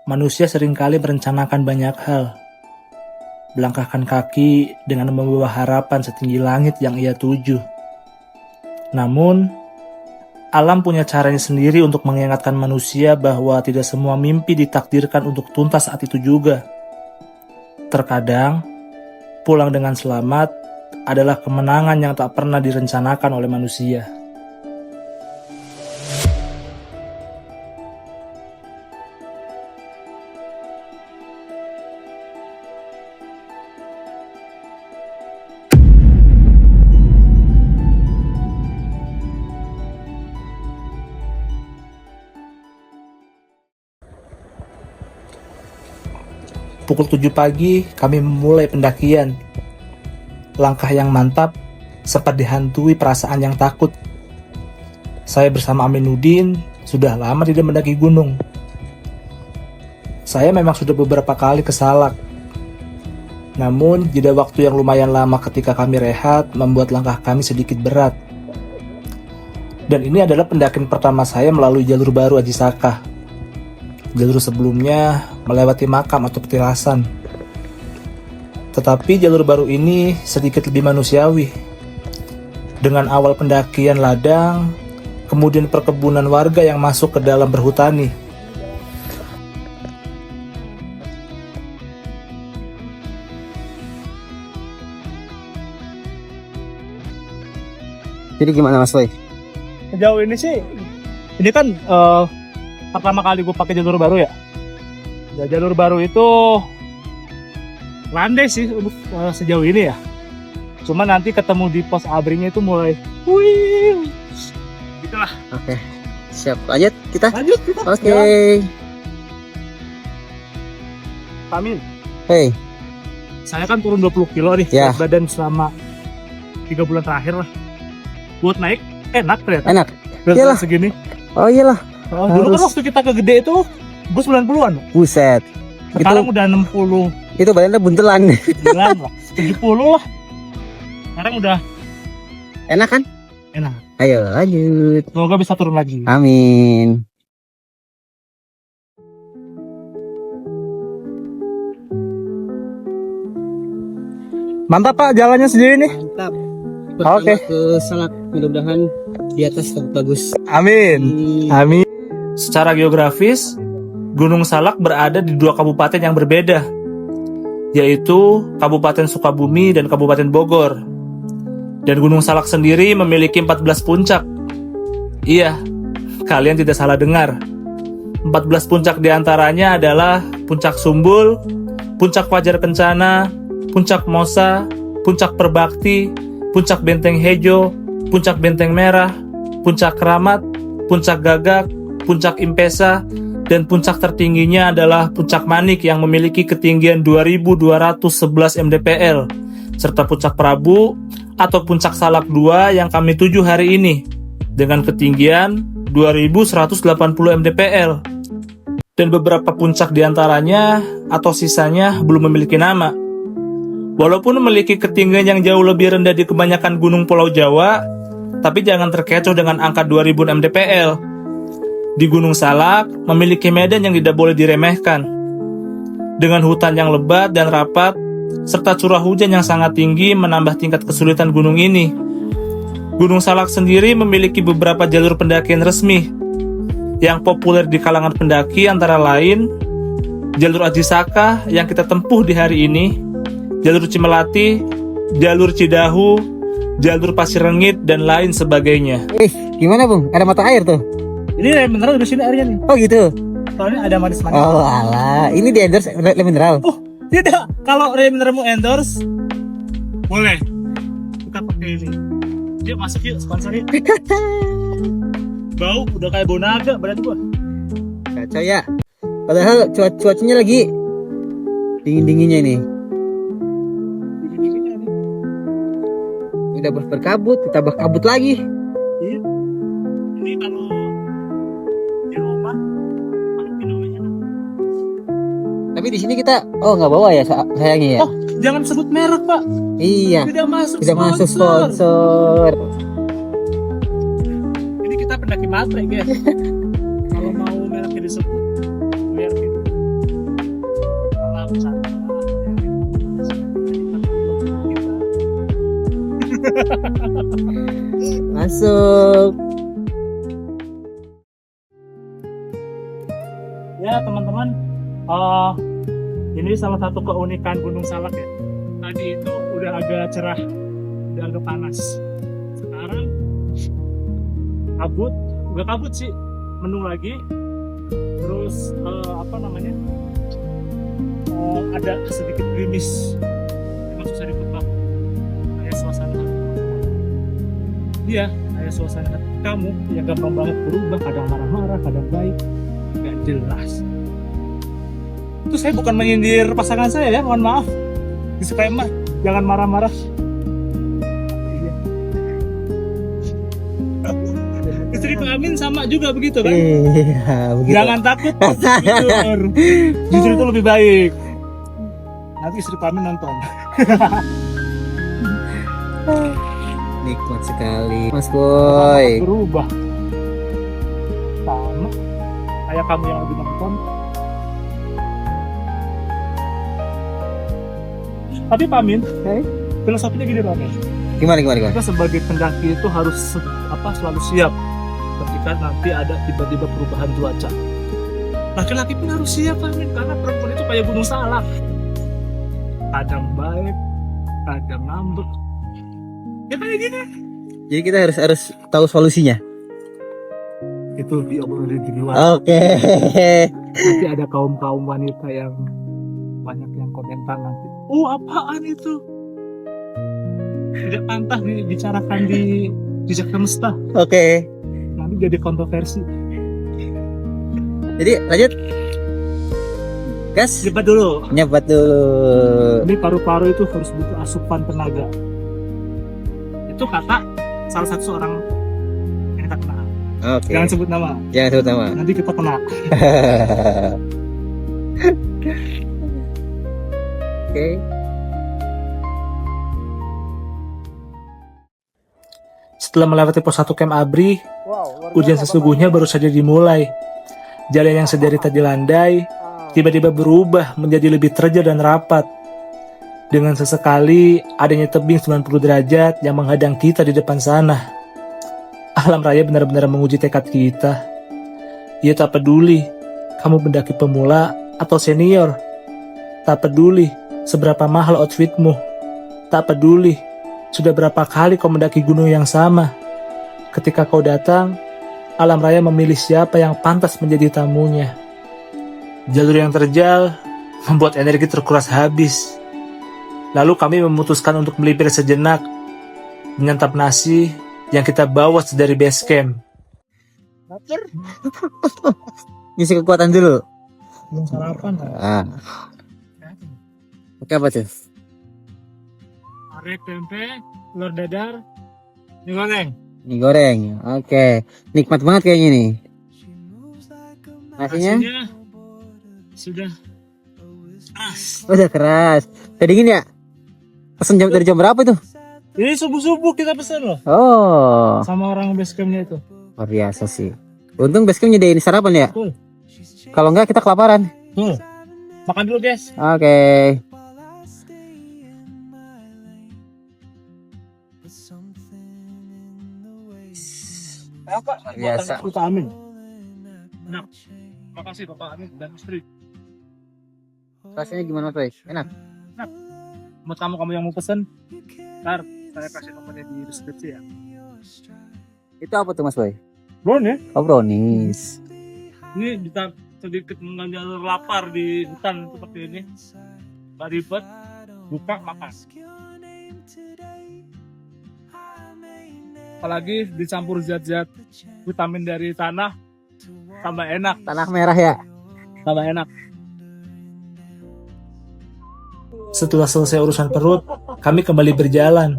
manusia seringkali merencanakan banyak hal. Melangkahkan kaki dengan membawa harapan setinggi langit yang ia tuju. Namun, alam punya caranya sendiri untuk mengingatkan manusia bahwa tidak semua mimpi ditakdirkan untuk tuntas saat itu juga. Terkadang, pulang dengan selamat adalah kemenangan yang tak pernah direncanakan oleh manusia. Pukul 7 pagi, kami memulai pendakian. Langkah yang mantap sempat dihantui perasaan yang takut. Saya bersama Aminuddin sudah lama tidak mendaki gunung. Saya memang sudah beberapa kali ke Salak. Namun, jeda waktu yang lumayan lama ketika kami rehat membuat langkah kami sedikit berat. Dan ini adalah pendakian pertama saya melalui jalur baru Aji Saka. Jalur sebelumnya melewati makam atau petilasan. Tetapi jalur baru ini sedikit lebih manusiawi. Dengan awal pendakian ladang, kemudian perkebunan warga yang masuk ke dalam berhutani. Jadi gimana Mas Boy? Sejauh ini sih, ini kan pertama kali gue pakai jalur baru ya. Ya, jalur baru itu landai sih untuk sejauh ini ya. Cuma nanti ketemu di pos abrinya itu mulai, wih, gitulah. Oke, siap. Lanjut kita. Oke. Amin. Hey. Saya kan turun 20 kilo nih, Ya. berat badan selama 3 bulan terakhir lah. Buat naik enak ternyata. Enak. Berat Iyalah. badan segini. Oh iyalah. Dulu kan waktu kita ke Gede itu gue 90-an. Buset. Sekarang udah 60. Itu badannya buntelan. 9 lah, 70 lah. Sekarang udah Enak kan? enak. Ayo lanjut. Semoga bisa turun lagi. Amin. Mantap Pak, jalannya sendiri nih. Mantap. Oke. Ke Salak, mudah-mudahan di atas bagus. Amin. Amin. Secara geografis, Gunung Salak berada di 2 kabupaten yang berbeda, yaitu Kabupaten Sukabumi dan Kabupaten Bogor. Dan Gunung Salak sendiri memiliki 14 puncak. Iya, kalian tidak salah dengar. 14 puncak diantaranya adalah Puncak Sumbul, Puncak Fajar Kencana, Puncak Mosa, Puncak Perbakti, Puncak Benteng Hejo, Puncak Benteng Merah, Puncak Keramat, Puncak Gagak, Puncak Impesa, dan puncak tertingginya adalah Puncak Manik yang memiliki ketinggian 2211 mdpl, serta Puncak Prabu atau Puncak Salak 2 yang kami tuju hari ini dengan ketinggian 2180 mdpl. Dan beberapa puncak diantaranya atau sisanya belum memiliki nama. Walaupun memiliki ketinggian yang jauh lebih rendah di kebanyakan gunung Pulau Jawa, tapi jangan terkecoh dengan angka 2000 mdpl. Di Gunung Salak memiliki medan yang tidak boleh diremehkan. Dengan hutan yang lebat dan rapat, serta curah hujan yang sangat tinggi menambah tingkat kesulitan gunung ini. Gunung Salak sendiri memiliki beberapa jalur pendakian resmi. Yang populer di kalangan pendaki antara lain jalur Aji Saka yang kita tempuh di hari ini, jalur Cimelati, jalur Cidahu, jalur Pasir Rengit, dan lain sebagainya. Gimana Bung? Ada mata air tuh? Ini air mineral di sini airnya nih. Oh gitu? Soalnya ada manis-manis. Oh alah, ini di endorse air mineral. Oh, tidak. Kalau air mineral mau endorse, boleh. Kita pakai ini. Dia masuk yuk, sponsor yuk. Bau udah kayak bau naga badan gua. Kacau ya. Padahal cuacanya lagi dingin-dinginnya ini. Udah berkabut, ditambah kabut lagi. Iya. Ini kalau di rumah minumnya. Tapi di sini kita nggak bawa ya sayangnya ya. Oh, jangan sebut merek, Pak. Iya. Tidak masuk Masuk sponsor. Ini kita pendaki matre, guys. Kalau mau mereknya disebut, merek itu. Masuk. Ya teman-teman, ini salah satu keunikan Gunung Salak ya. Tadi itu udah agak cerah, udah agak panas. Sekarang kabut, udah kabut sih, mendung lagi. Terus ada sedikit gerimis, emang susah ditebak. Kayak suasana hati dia, kayak suasana hati kamu yang gampang banget berubah, kadang marah-marah, kadang baik, nggak jelas. Itu saya bukan menyindir pasangan saya ya, mohon maaf. Disclaimer, jangan marah-marah. Iya. Istri Pak Amin sama juga begitu kan? Iya, begitu. Jangan takut, jujur. Jujur itu lebih baik. Nanti istri Pak Amin nonton. Nikmat sekali, Mas Boy. Berubah. Sama kayak kamu yang lagi nonton. Tapi Pak Amin, filosofinya gini Pak Amin. Gimana? Kita sebagai pendaki itu harus selalu siap ketika nanti ada tiba-tiba perubahan cuaca. Laki-laki pun harus siap Pak Amin, karena perempuan itu kayak gunung salak. Kadang baik, kadang ngambek. Ya kayak gini. Jadi kita harus tahu solusinya. Itu diobrolin di luar. Oke. Nanti ada kaum wanita yang banyak yang komentar nanti. Oh apaan itu? Tidak pantas dibicarakan di jejak semesta. Oke. Nanti jadi kontroversi. Jadi lanjut. Gas. Nyebat dulu. Nyebat dulu. Ini paru-paru itu harus butuh asupan tenaga. Itu kata salah satu orang yang kita kenal. Oke. Jangan sebut nama. Jangan sebut nama. Nanti kita kena. Oke. Setelah melewati pos 1 Camp Abri, ujian sesungguhnya baru saja dimulai. Jalan yang sedari tadi landai, tiba-tiba berubah menjadi lebih terjal dan rapat. Dengan sesekali adanya tebing 90 derajat yang menghadang kita di depan sana. Alam raya benar-benar menguji tekad kita. Ia tak peduli, kamu pendaki pemula atau senior. Tak peduli seberapa mahal outfitmu. Tak peduli sudah berapa kali kau mendaki gunung yang sama. Ketika kau datang, alam raya memilih siapa yang pantas menjadi tamunya. Jalur yang terjal membuat energi terkuras habis. Lalu kami memutuskan untuk melipir sejenak, menyantap nasi yang kita bawa dari base camp. Ngisi kekuatan dulu. Belum sarapan kan? Oke, apa tuh? Arek tempe, telur dadar, mie goreng. Mie goreng. Oke. Nikmat banget kayaknya nih. Nasinya? Sudah keras. Udah keras. Tadi gini ya? Pesan dari jam berapa tuh? Ini subuh-subuh kita pesan loh. Oh. Sama orang base campnya itu. Luar biasa sih. Untung base camp nyediain sarapan ya? Betul. Kalau enggak kita kelaparan. Tuh. Makan dulu guys. Oke. Biasa. Pak Amin. Enak. Makasih Bapak Amin dan istri. Rasanya gimana tuh? Enak. Buat kamu yang mau pesen, ntar saya kasih nomornya di deskripsi ya. Itu apa tuh Mas Boy? Brownie? Oh, brownies. Ini kita sedikit mengambil lapar di hutan seperti ini. Gak ribet, buka makan. Apalagi dicampur zat-zat vitamin dari tanah, tambah enak. Tanah merah ya? Tambah enak. Setelah selesai urusan perut, kami kembali berjalan.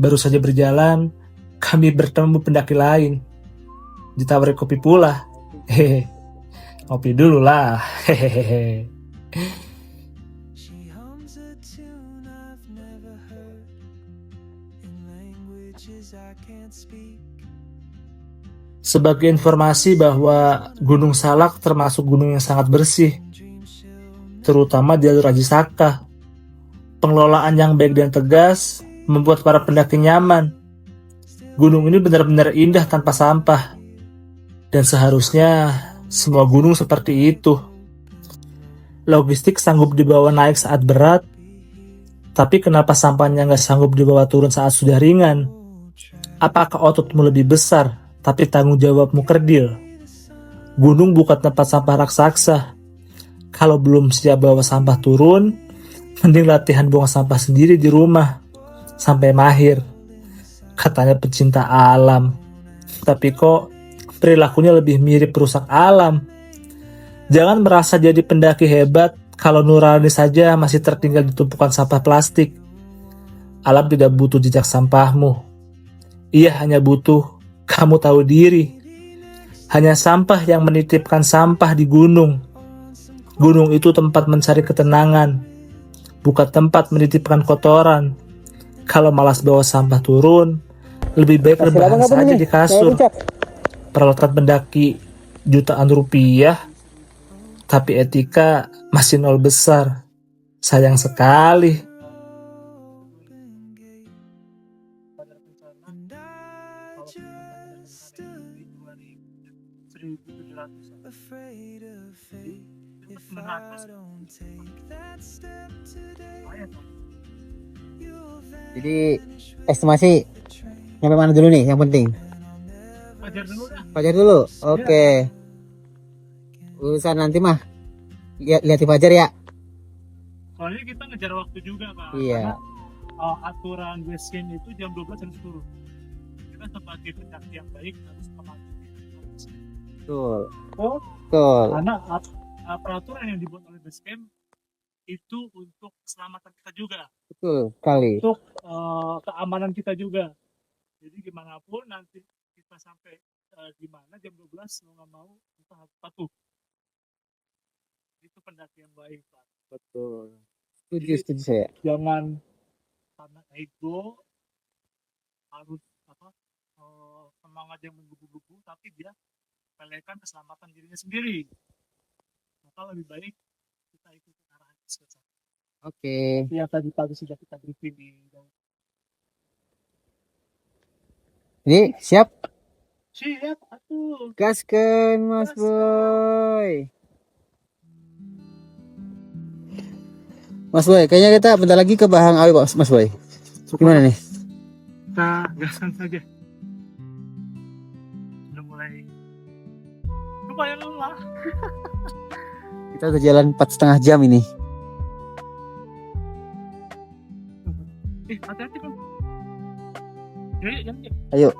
Baru saja berjalan, kami bertemu pendaki lain. Ditawari kopi pula. Hehe. Kopi dulu lah. Hehehe. Sebagai informasi bahwa Gunung Salak termasuk gunung yang sangat bersih, terutama di jalur Aji Saka. Pengelolaan yang baik dan tegas membuat para pendaki nyaman. Gunung ini benar-benar indah tanpa sampah. Dan seharusnya semua gunung seperti itu. Logistik sanggup dibawa naik saat berat, tapi kenapa sampahnya nggak sanggup dibawa turun saat sudah ringan? Apakah ototmu lebih besar, tapi tanggung jawabmu kerdil? Gunung bukan tempat sampah raksasa. Kalau belum siap bawa sampah turun, mending latihan buang sampah sendiri di rumah, sampai mahir. Katanya pecinta alam, tapi kok perilakunya lebih mirip perusak alam. Jangan merasa jadi pendaki hebat kalau nurani saja masih tertinggal di tumpukan sampah plastik. Alam tidak butuh jejak sampahmu. Ia hanya butuh kamu tahu diri. Hanya sampah yang menitipkan sampah di gunung. Gunung itu tempat mencari ketenangan, bukan tempat menitipkan kotoran. Kalau malas bawa sampah turun, lebih baik rebahan saja di kasur. Peralatan pendaki jutaan rupiah, tapi etika masih nol besar. Sayang sekali. Jadi estimasi nyampe mana dulu nih yang penting? Fajar dulu. Oke. Urusan nanti mah lihat di Fajar ya. Soalnya kita ngejar waktu juga, Pak. Iya. Karena aturan base camp itu jam 12 jam 10. Kita sebagai pendaki yang baik harus mematuhi. Betul. Oh, Betul. karena peraturan yang dibuat oleh base camp itu untuk keselamatan kita juga, Betul sekali. untuk keamanan kita juga. Jadi gimana pun nanti kita sampai di mana jam 12 mau nggak mau kita harus patuh. Itu pendaki yang baik, Pak. Betul. Setuju saya. Jangan karena ego harus semangat yang menggebu-gebu, tapi dia melekan keselamatan dirinya sendiri. Maka lebih baik kita ikuti arahan Islam. Oke. Yang tadi pagi sudah kita briefing di. Ini siap? Siap, atuh. Gaskan Mas Boy. Mas Boy, kayaknya kita bentar lagi ke Bahang Awi, Mas Boy. Gimana nih? Kita gaskan saja. Sudah mulai lumayan lelah. Kita udah jalan 4,5 jam ini. Hati-hati, Bang. Yuk. Ayo.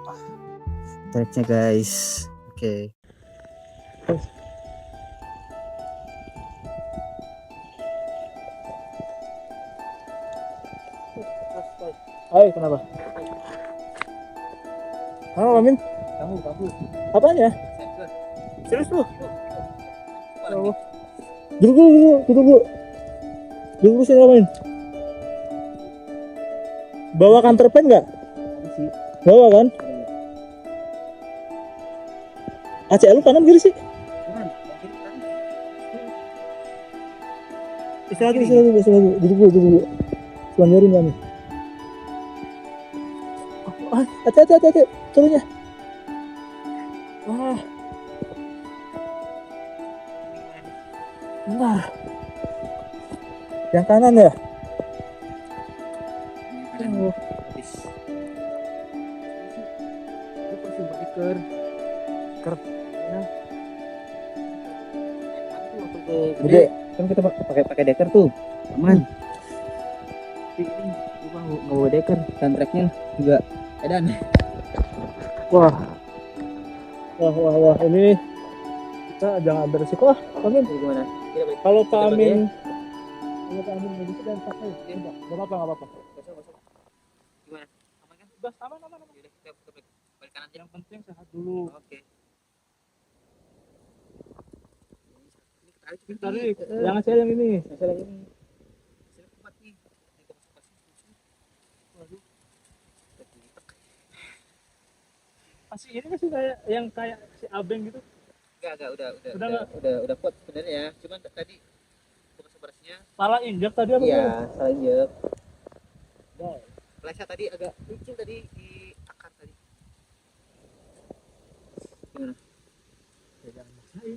Tariknya guys. Oke. Hai, kenapa? Halo, Amin. Kamu. Apanya? Serius lu? Duduk sini, Amin. Bawa counter pen nggak? Bawa kan? AC lu kanan kiri sih? Istirahat dulu. Duduk. Selanjarin kami. Hati. Turunnya. Wah. Bentar. Yang kanan ya? Oh. Gede. Kan kita pakai deker tuh. Aman. Ini gua nggak bawa deker. Dan treknya juga edan. Wah, ini kita jangan beresiko ah, Amin. Gimana? Kalau Pak Amin mau gitu dan pakai, nggak apa-apa. Gimana? Aman kan? Udah aman. Yaudah, kita balik kanan aja. Yang penting sehat dulu. Oke. Tarik, jangan saya yang ini. Masih ini masih kayak si Abeng gitu. Enggak, udah kuat sebenarnya ya. Cuman tadi bersnya Salah injak tadi apa? iya, salah injek. Flashnya tadi agak licin tadi di akar tadi. Gimana? Ya, jangan maksain.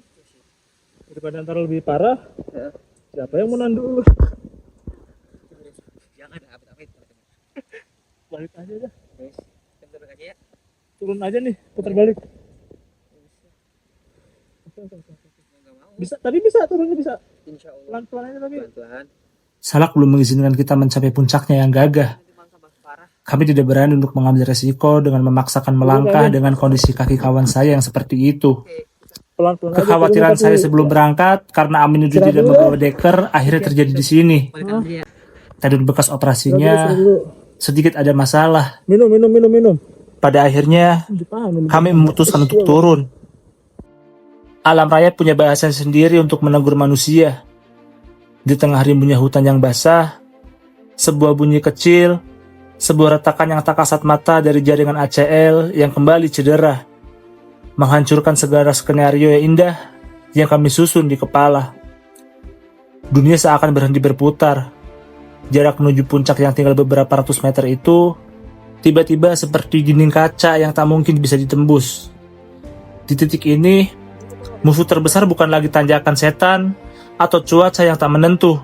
Daripada ntar lebih parah, Ya. siapa yang menang dulu? Jangan amit-amit. Balik aja dah. Guys, kita turun aja ya. Turun aja nih, putar balik. Nggak mau. Bisa, tapi bisa turunnya bisa. Insya Allah. Pelan-pelan aja tapi. Pelan-pelan. Salak belum mengizinkan kita mencapai puncaknya yang gagah. Nanti bang tambah parah. Kami tidak berani untuk mengambil resiko dengan memaksakan melangkah dengan kondisi kaki kawan saya yang seperti itu. Pelan-pelan. Kekhawatiran saya sebelum berangkat karena Aminuddin tidak membawa deker akhirnya terjadi di sini. Tadun bekas operasinya sedikit ada masalah. Minum. Pada akhirnya kami memutuskan untuk turun. Alam raya punya bahasa sendiri untuk menegur manusia. Di tengah rimbunnya hutan yang basah, sebuah bunyi kecil, sebuah retakan yang tak kasat mata dari jaringan ACL yang kembali cedera, menghancurkan segala skenario yang indah yang kami susun di kepala. Dunia seakan berhenti berputar. Jarak menuju puncak yang tinggal beberapa ratus meter itu tiba-tiba seperti dinding kaca yang tak mungkin bisa ditembus. Di titik ini, musuh terbesar bukan lagi tanjakan setan atau cuaca yang tak menentu.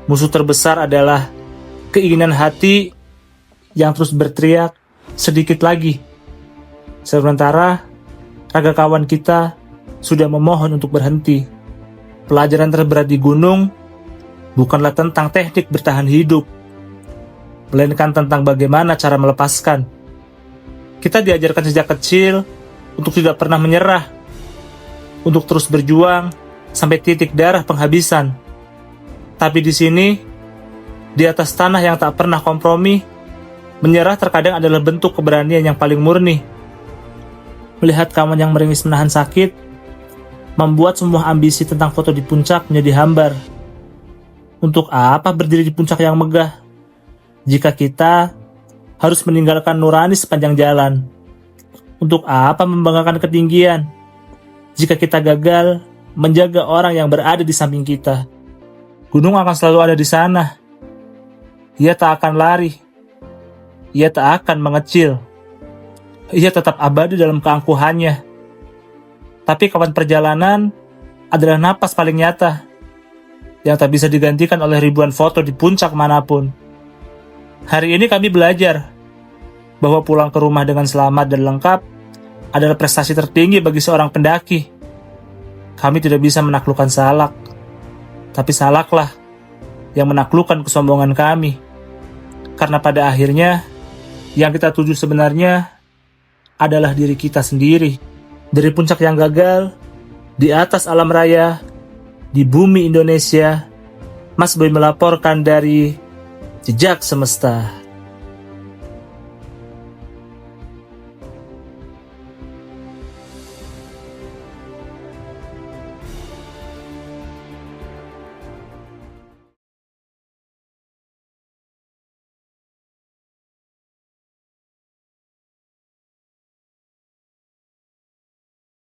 Musuh terbesar adalah keinginan hati yang terus berteriak sedikit lagi. Sementara raga kawan kita sudah memohon untuk berhenti. Pelajaran terberat di gunung bukanlah tentang teknik bertahan hidup, melainkan tentang bagaimana cara melepaskan. Kita diajarkan sejak kecil untuk tidak pernah menyerah, untuk terus berjuang sampai titik darah penghabisan. Tapi di sini, di atas tanah yang tak pernah kompromi, menyerah terkadang adalah bentuk keberanian yang paling murni. Melihat kawan yang meringis menahan sakit, membuat semua ambisi tentang foto di puncak menjadi hambar. Untuk apa berdiri di puncak yang megah, jika kita harus meninggalkan nurani sepanjang jalan? Untuk apa membanggakan ketinggian, jika kita gagal menjaga orang yang berada di samping kita? Gunung akan selalu ada di sana. Ia tak akan lari. Ia tak akan mengecil. Ia tetap abadi dalam keangkuhannya. Tapi kawan perjalanan adalah napas paling nyata yang tak bisa digantikan oleh ribuan foto di puncak manapun. Hari ini kami belajar bahwa pulang ke rumah dengan selamat dan lengkap adalah prestasi tertinggi bagi seorang pendaki. Kami tidak bisa menaklukkan Salak, tapi Salaklah yang menaklukkan kesombongan kami. Karena pada akhirnya, yang kita tuju sebenarnya adalah diri kita sendiri. Dari puncak yang gagal, di atas alam raya, di bumi Indonesia, Mas Boy melaporkan dari Jejak Semesta.